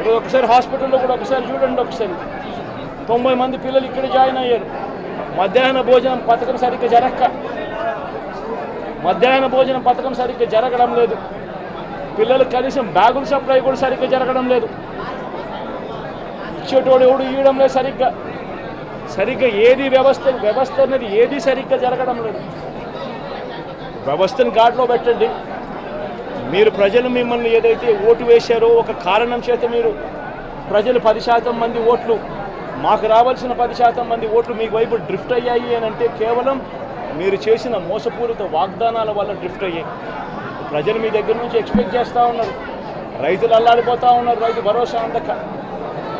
ఇప్పుడు ఒకసారి హాస్పిటల్లో కూడా ఒకసారి చూడండి, ఒకసారి 90 మంది పిల్లలు ఇక్కడ జాయిన్ అయ్యారు. మధ్యాహ్న భోజనం పథకం సరిగ్గా జరగడం లేదు. పిల్లలకు కనీసం బ్యాగుల సప్లై కూడా సరిగ్గా జరగడం లేదు. ఇచ్చేటోడు ఎవడు ఇవ్వడం లేదు సరిగ్గా ఏది వ్యవస్థ అనేది ఏది సరిగ్గా జరగడం లేదు. వ్యవస్థను గాడిలో పెట్టండి. మీరు ప్రజలు మిమ్మల్ని ఏదైతే ఓటు వేశారో ఒక కారణం చేత మీరు ప్రజలు 10% మంది ఓట్లు, మాకు రావాల్సిన 10% మంది ఓట్లు మీకు వైపు డ్రిఫ్ట్ అయ్యాయి అని అంటే కేవలం మీరు చేసిన మోసపూరిత వాగ్దానాల వల్ల డ్రిఫ్ట్ అయ్యాయి. ప్రజలు మీ దగ్గర నుంచి ఎక్స్పెక్ట్ చేస్తూ ఉన్నారు. రైతులు అల్లాడిపోతూ ఉన్నారు, రైతు భరోసా అందక.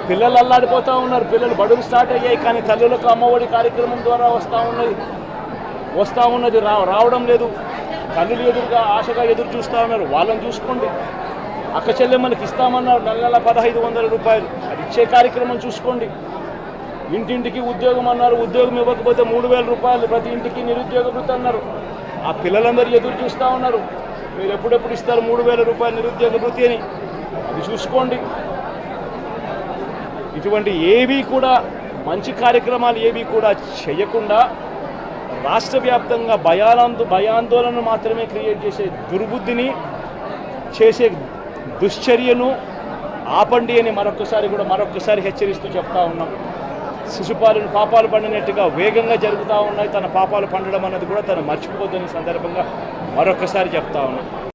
పిల్లలు అల్లాడిపోతూ ఉన్నారు, పిల్లలు బడులు స్టార్ట్ అయ్యాయి కానీ తల్లులకు అమ్మఒడి కార్యక్రమం ద్వారా వస్తూ ఉన్నది రావడం లేదు. తల్లులు ఎదురుగా ఆశగా ఎదురు చూస్తూ ఉన్నారు. వాళ్ళని చూసుకోండి. అక్క చెల్లెమ్మలకి ఇస్తామన్నారు నెల 1500 రూపాయలు, అది ఇచ్చే కార్యక్రమం చూసుకోండి. ఇంటింటికి ఉద్యోగం అన్నారు, ఉద్యోగం ఇవ్వకపోతే 3000 రూపాయలు ప్రతి ఇంటికి నిరుద్యోగ వృత్తి అన్నారు. ఆ పిల్లలందరూ ఎదురు చూస్తూ ఉన్నారు, మీరు ఎప్పుడెప్పుడు ఇస్తారు 3000 రూపాయలు నిరుద్యోగ వృత్తి అని. అది చూసుకోండి. ఇటువంటి ఏవి కూడా మంచి కార్యక్రమాలు ఏవి కూడా చేయకుండా రాష్ట్ర వ్యాప్తంగా భయాందోళన మాత్రమే క్రియేట్ చేసే దుర్బుద్ధిని చేసే దుశ్చర్యను ఆపండి అని మరొక్కసారి హెచ్చరిస్తూ చెప్తా ఉన్నాం. శిశుపాలను పాపాలు పండినట్టుగా వేగంగా జరుగుతూ ఉన్నాయి. తన పాపాలు పండడం అన్నది కూడా తను మర్చిపోద్దని సందర్భంగా మరొక్కసారి చెప్తా ఉన్నాం.